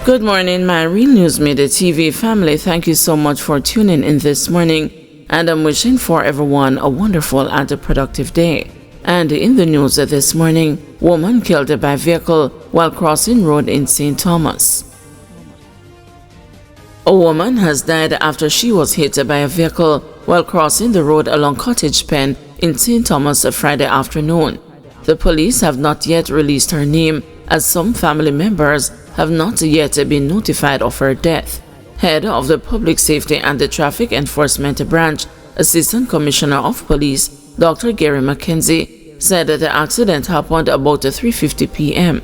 Good morning, my Real News Midday TV family. Thank you so much for tuning in this morning, and I'm wishing for everyone a wonderful and a productive day. And in the news this morning, woman killed by vehicle while crossing road in St. Thomas. A woman has died after she was hit by a vehicle while crossing the road along Cottage Pen in St. Thomas Friday afternoon. The police have not yet released her name, as some family members have not yet been notified of her death. Head of the Public Safety and the Traffic Enforcement Branch, Assistant Commissioner of Police, Dr. Gary McKenzie, said that the accident happened about 3:50 p.m.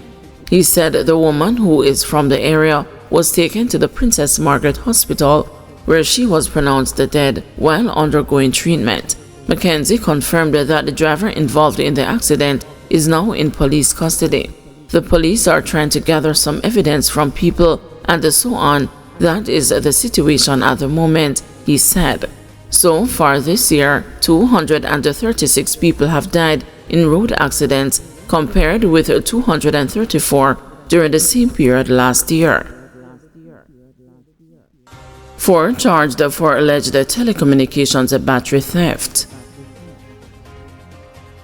He said the woman, who is from the area, was taken to the Princess Margaret Hospital, where she was pronounced dead while undergoing treatment. McKenzie confirmed that the driver involved in the accident is now in police custody. The police are trying to gather some evidence from people and so on. That is the situation at the moment, he said. So far this year, 236 people have died in road accidents, compared with 234 during the same period last year. 4 charged for alleged telecommunications battery theft.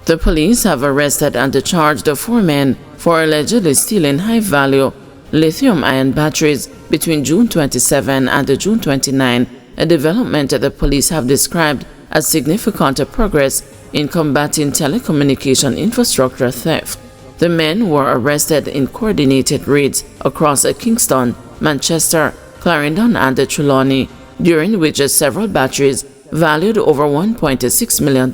The police have arrested and charged 4 men for allegedly stealing high-value lithium-ion batteries between June 27 and June 29, a development the police have described as significant progress in combating telecommunication infrastructure theft. The men were arrested in coordinated raids across Kingston, Manchester, Clarendon and Trelawney, during which several batteries valued over $1.6 million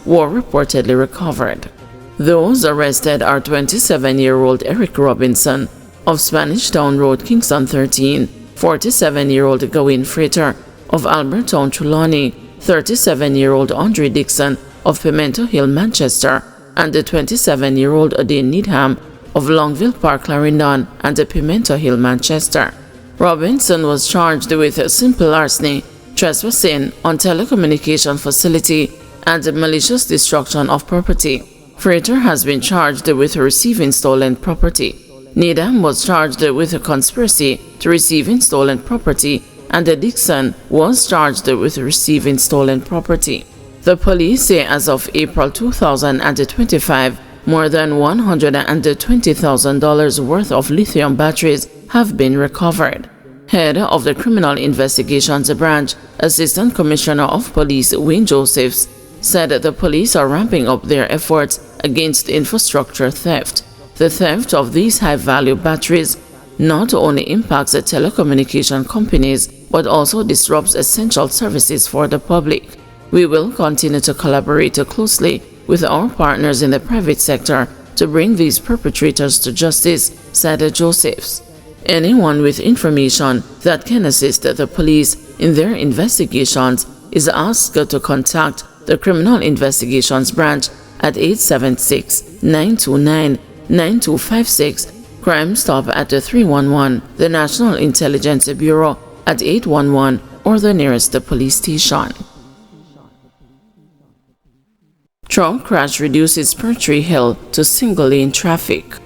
were reportedly recovered. Those arrested are 27-year-old Eric Robinson of Spanish Town Road, Kingston 13, 47-year-old Gawain Frater of Albertown, Trelawney, 37-year-old Andre Dixon of Pimento Hill, Manchester, and the 27-year-old Odin Needham of Longville Park, Clarendon, and Pimento Hill, Manchester. Robinson was charged with simple larceny, trespassing on telecommunication facility, and malicious destruction of property. Frater has been charged with receiving stolen property. Needham was charged with a conspiracy to receiving stolen property, and Dixon was charged with receiving stolen property. The police say as of April 2025, more than $120,000 worth of lithium batteries have been recovered. Head of the Criminal Investigations Branch, Assistant Commissioner of Police Wayne Josephs, said the police are ramping up their efforts against infrastructure theft. The theft of these high-value batteries not only impacts the telecommunication companies but also disrupts essential services for the public. We will continue to collaborate closely with our partners in the private sector to bring these perpetrators to justice, said Josephs. Anyone with information that can assist the police in their investigations is asked to contact the Criminal Investigations Branch at 876-929-9256, Crime Stop at 311, the National Intelligence Bureau at 811, or the nearest police station. Truck crash reduces Spur Tree Hill to single-lane traffic.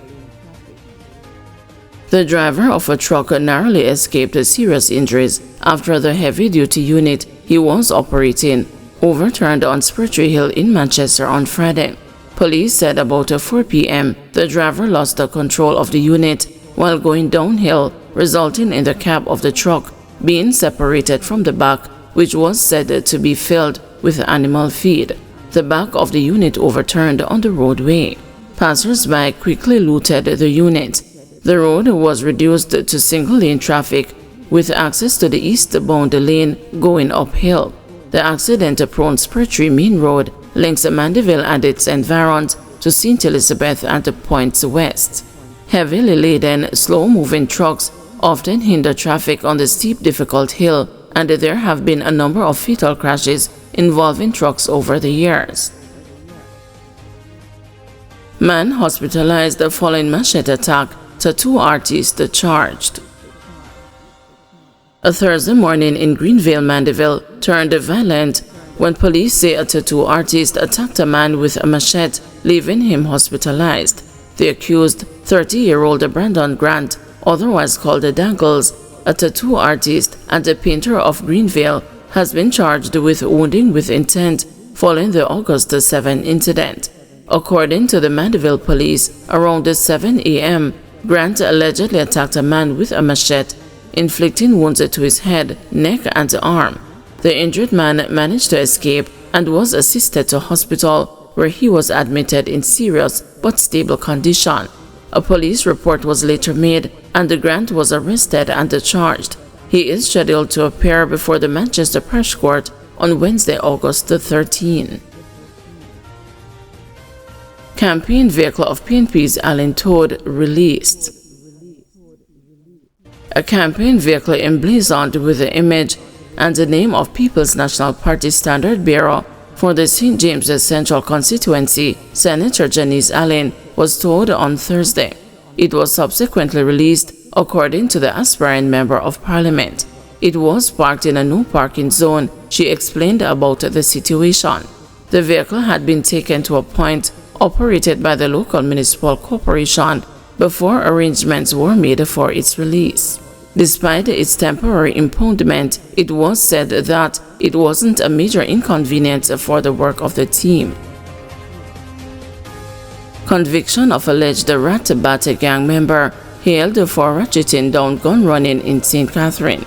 The driver of a truck narrowly escaped serious injuries after the heavy-duty unit he was operating overturned on Spur Tree Hill in Manchester on Friday. Police said about 4 p.m. the driver lost the control of the unit while going downhill, resulting in the cab of the truck being separated from the back, which was said to be filled with animal feed. The back of the unit overturned on the roadway. Passers-by quickly looted the unit. The road was reduced to single-lane traffic with access to the eastbound lane going uphill. The accident-prone Spur Tree Main Road links Mandeville and its environs to St. Elizabeth and points west. Heavily laden, slow-moving trucks often hinder traffic on the steep, difficult hill, and there have been a number of fatal crashes involving trucks over the years. Man hospitalized following Machete attack to 2 artists charged. A Thursday morning in Greenville, Mandeville, turned violent when police say a tattoo artist attacked a man with a machete, leaving him hospitalized. The accused, 30-year-old Brandon Grant otherwise called the Dangles, a tattoo artist and a painter of Greenville, has been charged with wounding with intent following the August 7 incident. According to the Mandeville police, around 7 a.m., Grant allegedly attacked a man with a machete, inflicting wounds to his head, neck, and arm. The injured man managed to escape and was assisted to hospital, where he was admitted in serious but stable condition. A police report was later made, and Grant was arrested and charged. He is scheduled to appear before the Manchester Parish Court on Wednesday, August 13. Campaign vehicle of PNP's Alan Todd released. A campaign vehicle emblazoned with the image and the name of People's National Party standard bearer for the St. James's Central Constituency, Senator Janice Allen, was towed on Thursday. It was subsequently released, according to the aspirant member of parliament. It was parked in a no parking zone. She explained about the situation. The vehicle had been taken to a point operated by the local municipal corporation before arrangements were made for its release. Despite its temporary impoundment, it was said that it wasn't a major inconvenience for the work of the team. Conviction of alleged Rat-a-Bat gang member hailed for ratcheting down gun running in St. Catherine.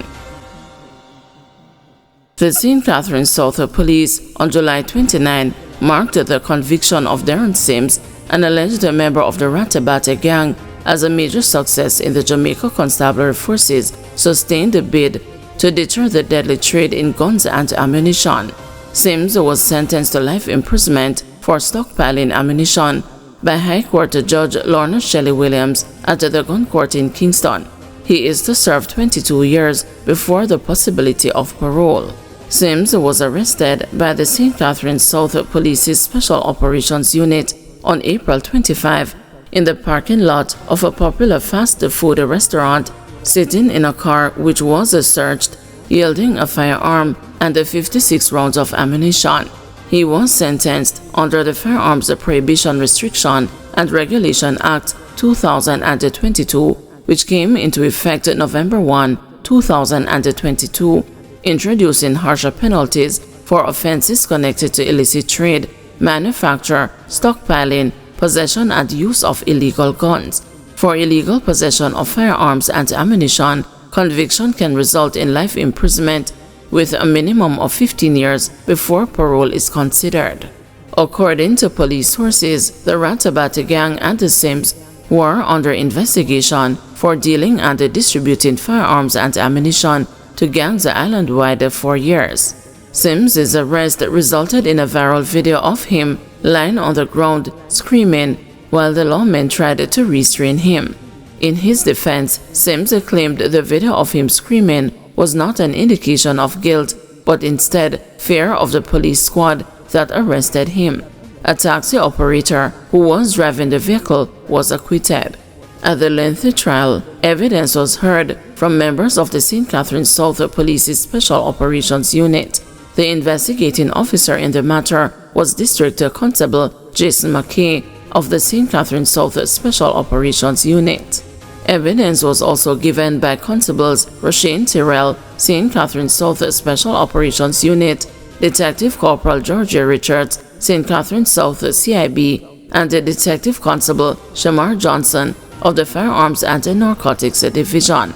The St. Catherine South Police on July 29 marked the conviction of Darren Sims, an alleged member of the Rat-a-Bat gang, as a major success in the Jamaica Constabulary Force's sustained bid to deter the deadly trade in guns and ammunition. Sims was sentenced to life imprisonment for stockpiling ammunition by High Court Judge Lorna Shelley Williams at the Gun Court in Kingston. He is to serve 22 years before the possibility of parole. Sims was arrested by the St. Catherine South Police's Special Operations Unit on April 25 in the parking lot of a popular fast food restaurant, sitting in a car which was searched, yielding a firearm and 56 rounds of ammunition. He was sentenced under the Firearms Prohibition Restriction and Regulation Act 2022, which came into effect November 1, 2022, introducing harsher penalties for offenses connected to illicit trade, manufacture, stockpiling, possession and use of illegal guns. For illegal possession of firearms and ammunition, conviction can result in life imprisonment with a minimum of 15 years before parole is considered. According to police sources, the Rat-a-Bat gang and the Sims were under investigation for dealing and distributing firearms and ammunition to gangs island-wide for years. Sims' arrest resulted in a viral video of him lying on the ground screaming while the lawmen tried to restrain him. In his defense, Sims claimed the video of him screaming was not an indication of guilt, but instead fear of the police squad that arrested him. A taxi operator who was driving the vehicle was acquitted. At the lengthy trial, evidence was heard from members of the St. Catherine South Police's Special Operations Unit. The investigating officer in the matter was District Constable Jason McKay of the St. Catherine South Special Operations Unit. Evidence was also given by Constables Roshane Tyrrell, St. Catherine South Special Operations Unit, Detective Corporal Georgia Richards, St. Catherine South CIB, and the Detective Constable Shamar Johnson of the Firearms and Narcotics Division.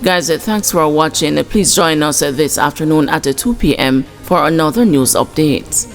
Guys, thanks for watching. Please join us this afternoon at 2 p.m. for another news update.